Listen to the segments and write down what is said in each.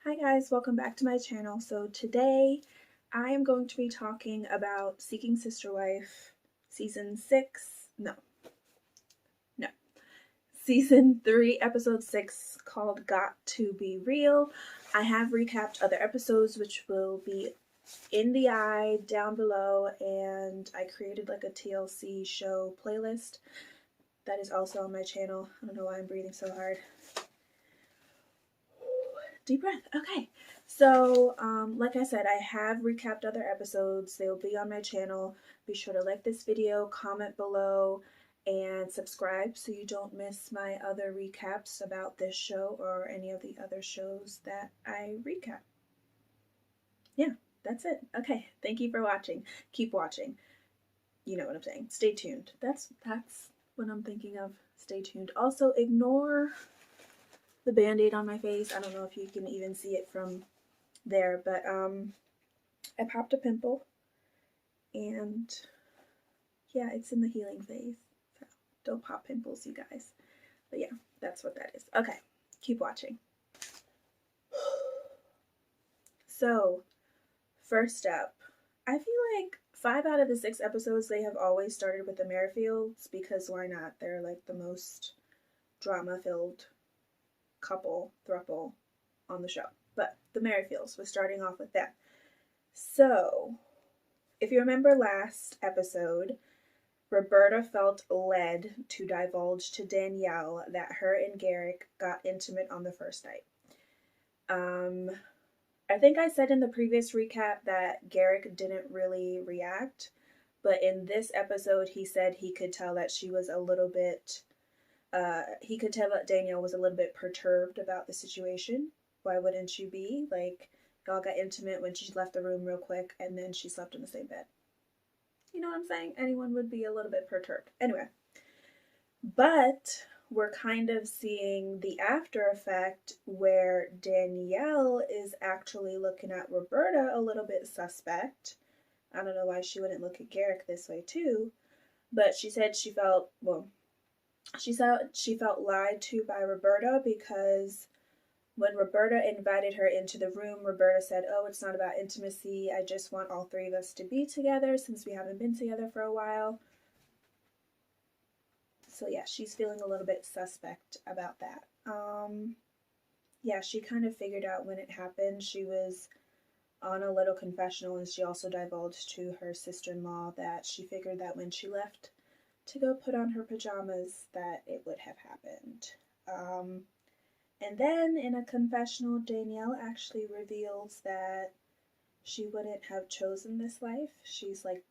Hi guys, welcome back to my channel. So today I am going to be talking about Seeking Sister Wife season 6, no, season 3 episode 6 called Got to Be Real. I have recapped other episodes which will be in the eye down below, and I created like a TLC show playlist that is also on my channel. I don't know why I'm breathing so hard. Deep breath. Okay. So, like I said, I have recapped other episodes. They will be on my channel. Be sure to like this video, comment below, and subscribe so you don't miss my other recaps about this show or any of the other shows that I recap. Yeah, that's it. Okay. Thank you for watching. Keep watching. You know what I'm saying. Stay tuned. That's what I'm thinking of. Stay tuned. Also, ignore the band-aid on my face. I don't know if you can even see it from there, but I popped a pimple, and yeah, it's in the healing phase, so don't pop pimples, you guys. But yeah, that's what that is. Okay, keep watching. So first up, I feel like 5 out of the 6 episodes they have always started with the Merrifields, because why not? They're like the most drama filled couple throuple on the show. But the Merrifields was starting off with that. So if you remember last episode, Roberta felt led to divulge to Danielle that her and Garrick got intimate on the first night. I think I said in the previous recap that Garrick didn't really react, but in this episode he said he could tell that she was a little bit, he could tell that Danielle was a little bit perturbed about the situation. Why wouldn't you be? Like, y'all got intimate when she left the room real quick and then she slept in the same bed. You know what I'm saying? Anyone would be a little bit perturbed. Anyway, but we're kind of seeing the after effect where Danielle is actually looking at Roberta a little bit suspect. I don't know why she wouldn't look at Garrick this way too, but she said she felt, well, she said she felt lied to by Roberta, because when Roberta invited her into the room, Roberta said, "Oh, it's not about intimacy. I just want all 3 of us to be together since we haven't been together for a while." So yeah, she's feeling a little bit suspect about that. Yeah, she kind of figured out when it happened. She was on a little confessional, and she also divulged to her sister-in-law that she figured that when she left to go put on her pajamas that it would have happened. And then in a confessional, Danielle actually reveals that she wouldn't have chosen this life. She's like,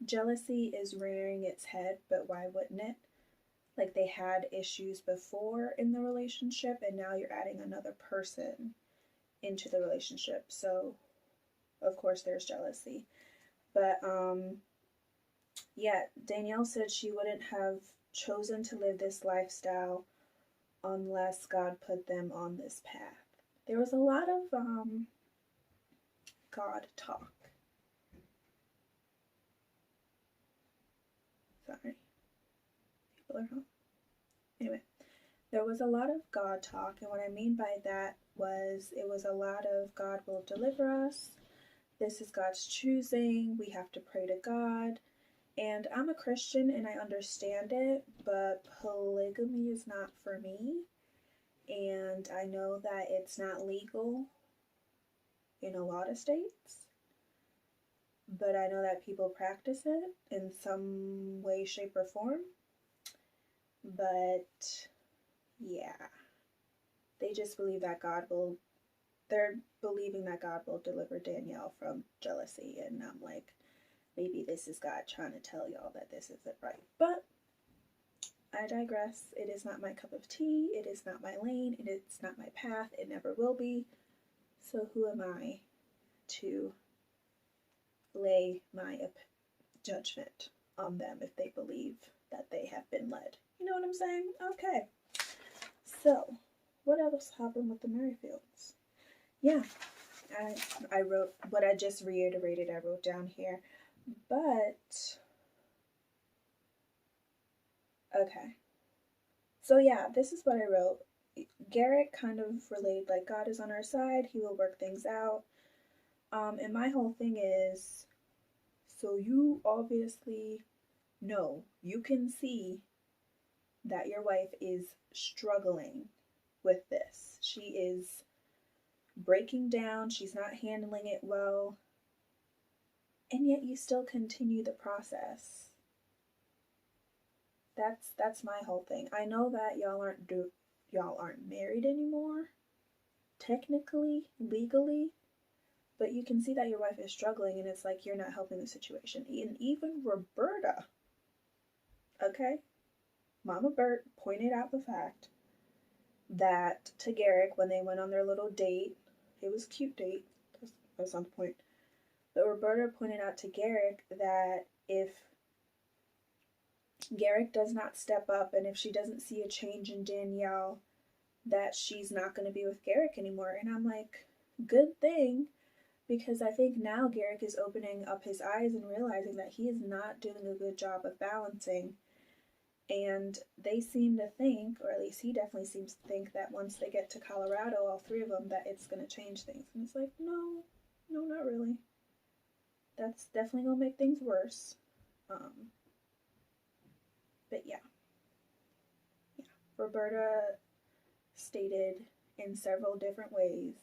jealousy is rearing its head, but why wouldn't it? Like, they had issues before in the relationship, and now you're adding another person into the relationship. So, of course, there's jealousy. But, yeah, Danielle said she wouldn't have chosen to live this lifestyle unless God put them on this path. There was a lot of God talk. Sorry. People are home. Anyway, there was a lot of God talk, and what I mean by that was it was a lot of God will deliver us. This is God's choosing. We have to pray to God. And I'm a Christian and I understand it, but polygamy is not for me. And I know that it's not legal in a lot of states, but I know that people practice it in some way, shape, or form. But yeah, they just believe that they're believing that God will deliver Danielle from jealousy. And I'm like, maybe this is God trying to tell y'all that this isn't right. But I digress. It is not my cup of tea. It is not my lane. It's not my path. It never will be. So who am I to lay my judgment on them if they believe that they have been led? You know what I'm saying? Okay. So, what else happened with the Merrifields? Yeah, I wrote what I just reiterated. I wrote down here. But, okay. So yeah, this is what I wrote. Garrick kind of relayed, like, God is on our side, he will work things out. And my whole thing is, so you obviously know, you can see that your wife is struggling with this. She is breaking down, she's not handling it well, and yet you still continue the process. That's my whole thing. I know that y'all aren't married anymore, technically, legally, but you can see that your wife is struggling, and it's like you're not helping the situation. And even Roberta, okay, Mama Bert pointed out the fact that to Garrick when they went on their little date, it was a cute date, that's not the point, but Roberta pointed out to Garrick that if Garrick does not step up and if she doesn't see a change in Danielle, that she's not going to be with Garrick anymore. And I'm like, good thing, because I think now Garrick is opening up his eyes and realizing that he is not doing a good job of balancing. And they seem to think, or at least he definitely seems to think, that once they get to Colorado, all three of them, that it's going to change things. And it's like, no, not really. That's definitely going to make things worse. But yeah. Roberta stated in several different ways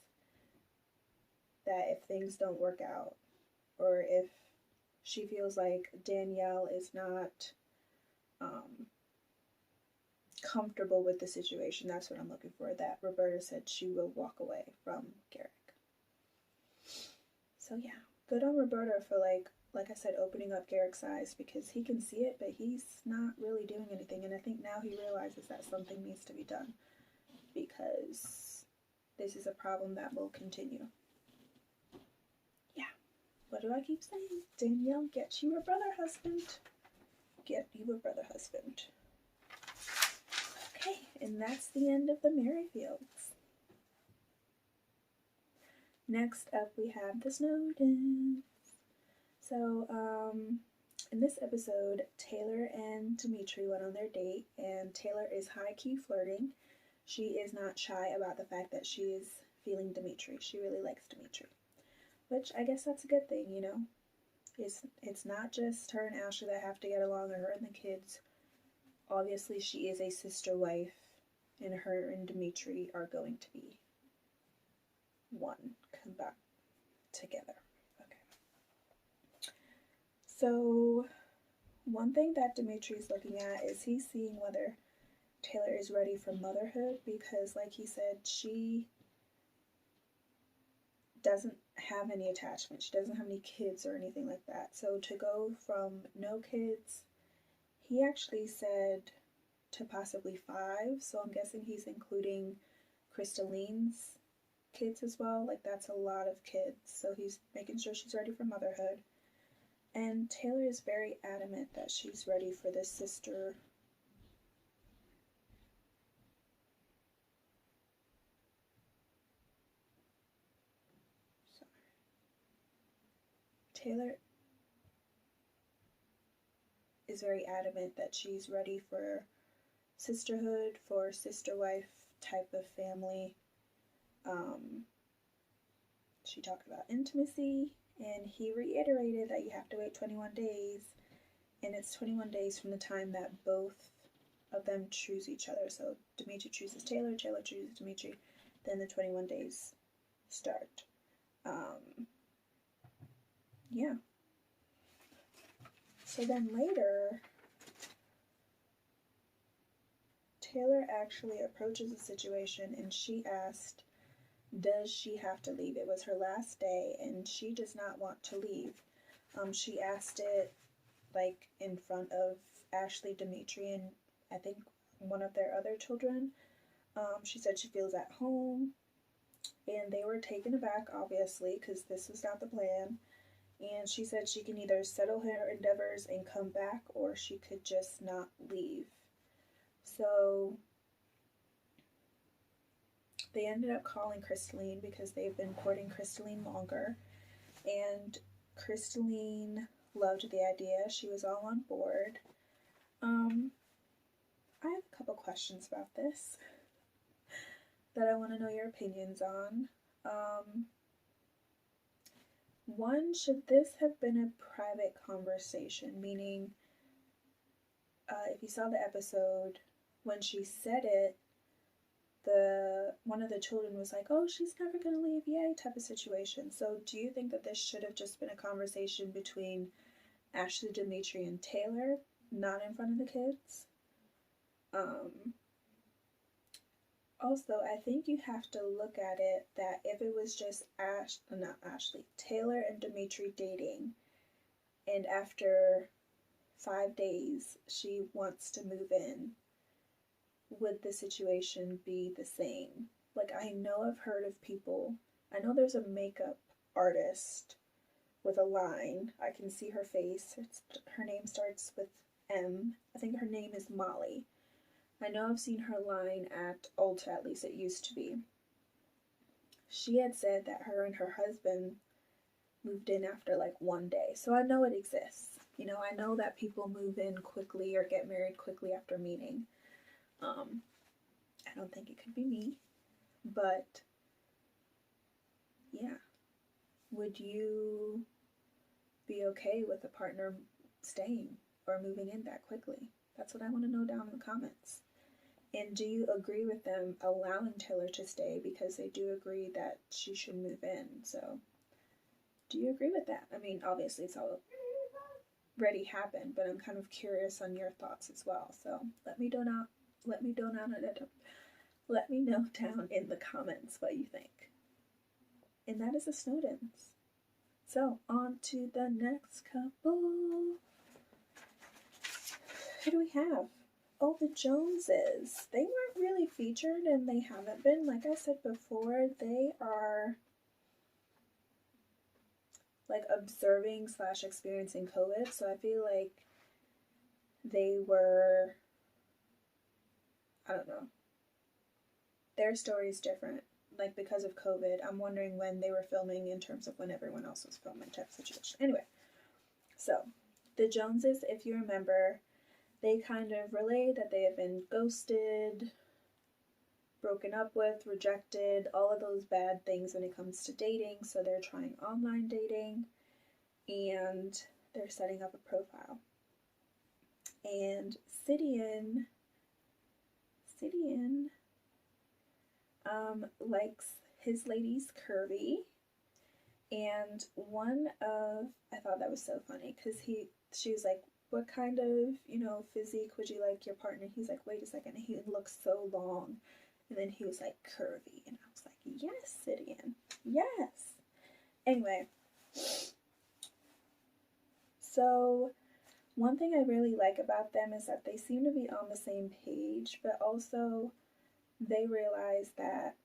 that if things don't work out, or if she feels like Danielle is not comfortable with the situation, that's what I'm looking for, that Roberta said she will walk away from Garrick. So yeah, good on Roberta for, like I said, opening up Garrick's eyes, because he can see it, but he's not really doing anything. And I think now he realizes that something needs to be done, because this is a problem that will continue. Yeah, what do I keep saying? Danielle, get you a brother husband. Get you a brother husband. Okay, and that's the end of the Merrifields. Next up, we have the Snowdens. So, in this episode, Taylor and Dimitri went on their date, and Taylor is high-key flirting. She is not shy about the fact that she is feeling Dimitri. She really likes Dimitri, which I guess that's a good thing, you know? It's not just her and Ashley that have to get along, or her and the kids. Obviously, she is a sister wife, and her and Dimitri are going to be one, come back together. So, one thing that Dimitri's looking at is he's seeing whether Taylor is ready for motherhood, because, like he said, she doesn't have any attachment. She doesn't have any kids or anything like that. So to go from no kids, he actually said to possibly 5. So I'm guessing he's including Crystaline's kids as well. Like, that's a lot of kids. So he's making sure she's ready for motherhood. And Taylor is very adamant that she's ready for this sister. Sorry. Taylor is very adamant that she's ready for sisterhood, for sister wife type of family. She talked about intimacy, and he reiterated that you have to wait 21 days, and it's 21 days from the time that both of them choose each other. So Dimitri chooses Taylor, Taylor chooses Dimitri, then the 21 days start. Yeah. So then later, Taylor actually approaches the situation, and she asked, does she have to leave? It was her last day, and she does not want to leave. She asked it, like, in front of Ashley, Dimitri, and I think one of their other children. She said she feels at home, and they were taken aback, obviously, because this was not the plan. And she said she can either settle her endeavors and come back, or she could just not leave. So they ended up calling Crystaline, because they've been courting Crystaline longer, and Crystaline loved the idea. She was all on board. I have a couple questions about this. that I want to know your opinions on. One, should this have been a private conversation? Meaning, if you saw the episode, when she said it, one of the children was like, "Oh, she's never gonna leave, yay," type of situation. So do you think that this should have just been a conversation between Ashley, Dimitri, and Taylor, not in front of the kids? Also, I think you have to look at it that if it was just Taylor and Dimitri dating, and after 5 days she wants to move in, would the situation be the same? Like, I know I've heard of people, I know there's a makeup artist with a line, I can see her face, her name starts with M, I think her name is Molly. I know I've seen her line at Ulta, at least it used to be. She had said that her and her husband moved in after like 1 day. So I know it exists. You know, I know that people move in quickly or get married quickly after meeting. I don't think it could be me, but yeah. Would you be okay with a partner staying or moving in that quickly? That's what I want to know down in the comments. And do you agree with them allowing Taylor to stay, because they do agree that she should move in? So do you agree with that? I mean, obviously it's already happened, but I'm kind of curious on your thoughts as well. So let me know down in the comments what you think. And that is the Snowdens. So on to the next couple. Who do we have? Oh, the Joneses. They weren't really featured, and they haven't been. Like I said before, they are like observing / experiencing COVID, so I feel like they were, I don't know, their story is different. Like, because of COVID, I'm wondering when they were filming in terms of when everyone else was filming type of situation. Anyway, so the Joneses, if you remember, they kind of relate that they have been ghosted, broken up with, rejected, all of those bad things when it comes to dating. So they're trying online dating, and they're setting up a profile. And Sidian likes his ladies curvy. And I thought that was so funny, because she was like, "What kind of, physique would you like your partner?" He's like, "Wait a second," and he looks so long. And then he was like, "Curvy." And I was like, yes, Sidian, yes. Anyway, so one thing I really like about them is that they seem to be on the same page, but also they realize that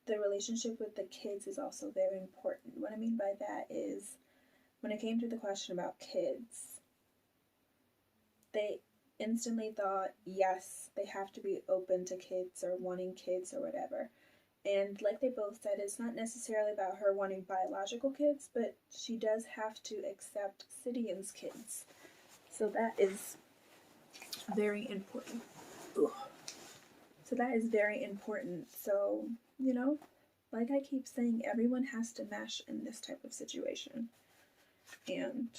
the relationship with the kids is also very important. What I mean by that is, when it came to the question about kids, they instantly thought, yes, they have to be open to kids or wanting kids or whatever. And like they both said, it's not necessarily about her wanting biological kids, but she does have to accept Sidian's kids. So that is very important. Ugh. So that is very important. So, like I keep saying, everyone has to mesh in this type of situation. And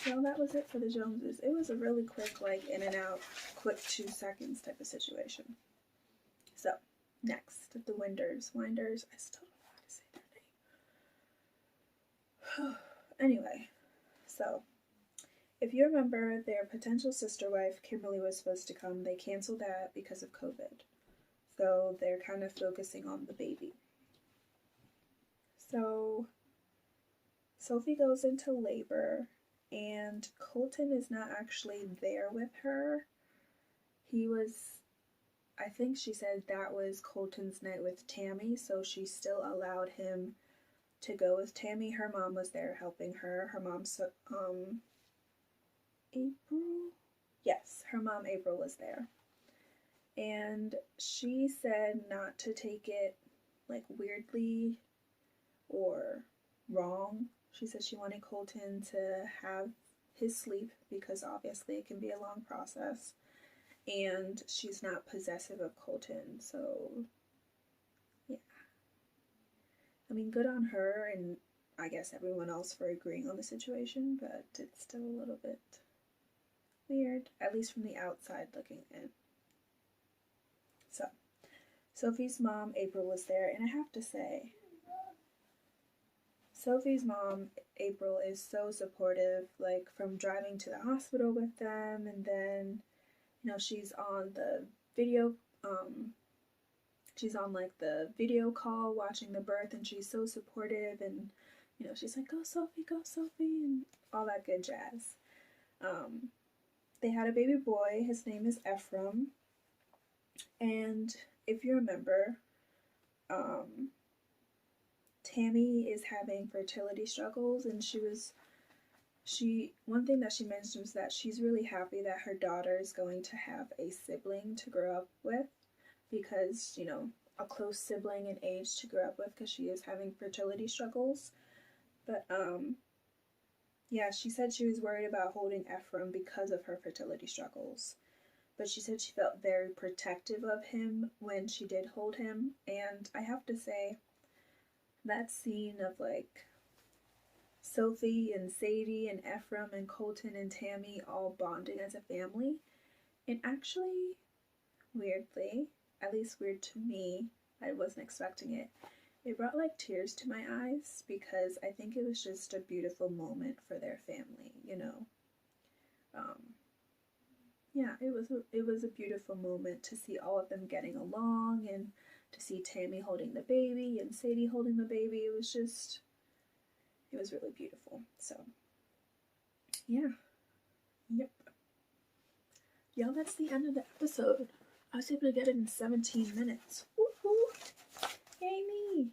well, that was it for the Joneses. It was a really quick, like, in and out, quick 2 seconds type of situation. So, next, the Winders. I still don't know how to say their name. Anyway, so, if you remember, their potential sister wife, Kimberly, was supposed to come. They canceled that because of COVID. So, they're kind of focusing on the baby. So, Sophie goes into labor, and Colton is not actually there with her. I think she said that was Colton's night with Tammy, so she still allowed him to go with Tammy. Her mom was there helping her. Her mom's, April? Yes, her mom, April, was there. And she said not to take it, like, weirdly or wrong. She said she wanted Colton to have his sleep, because obviously it can be a long process. and she's not possessive of Colton, so yeah. I mean, good on her, and I guess everyone else for agreeing on the situation, but it's still a little bit weird, at least from the outside looking in. So, Sophie's mom, April, was there, and I have to say, Sophie's mom, April, is so supportive, like from driving to the hospital with them, and then, you know, she's on the video, she's on like the video call watching the birth, and she's so supportive, and, you know, she's like, go Sophie, and all that good jazz. They had a baby boy, his name is Ephraim, and if you remember, Tammy is having fertility struggles, and one thing that she mentioned was that she's really happy that her daughter is going to have a sibling to grow up with, because, you know, a close sibling in age to grow up with, because she is having fertility struggles. But yeah, she said she was worried about holding Ephraim because of her fertility struggles. But she said she felt very protective of him when she did hold him. And I have to say, that scene of like Sophie and Sadie and Ephraim and Colton and Tammy all bonding as a family, it actually, weirdly, at least weird to me, I wasn't expecting it, it brought like tears to my eyes, because I think it was just a beautiful moment for their family, you know. Yeah, it was a beautiful moment to see all of them getting along, and to see Tammy holding the baby and Sadie holding the baby. It was really beautiful. So yeah, yep. Y'all, that's the end of the episode. I was able to get it in 17 minutes. Woohoo! Yay me!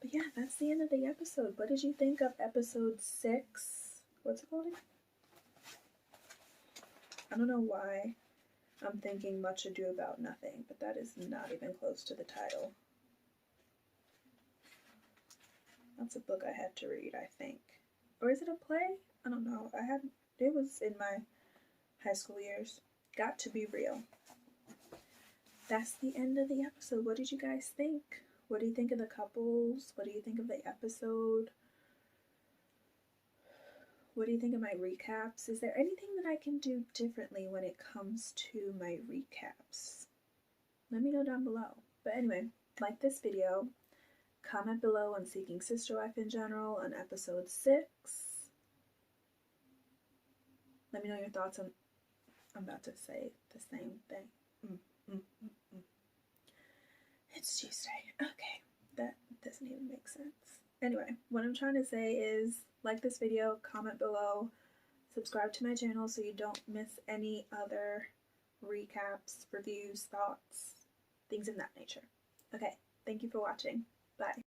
But yeah, that's the end of the episode. What did you think of episode 6? What's it called again? I don't know why I'm thinking Much Ado About Nothing, but that is not even close to the title. That's a book I had to read, I think. Or is it a play? I don't know. It was in my high school years. Got to Be Real. That's the end of the episode. What did you guys think? What do you think of the couples? What do you think of the episode? What do you think of my recaps? Is there anything that I can do differently when it comes to my recaps? Let me know down below. But anyway, like this video, comment below on Seeking Sister Wife in general on episode 6. Let me know your thoughts on, I'm about to say the same thing. It's Tuesday. Okay, that doesn't even make sense. Anyway, what I'm trying to say is, like this video, comment below, subscribe to my channel so you don't miss any other recaps, reviews, thoughts, things of that nature. Okay, thank you for watching. Bye.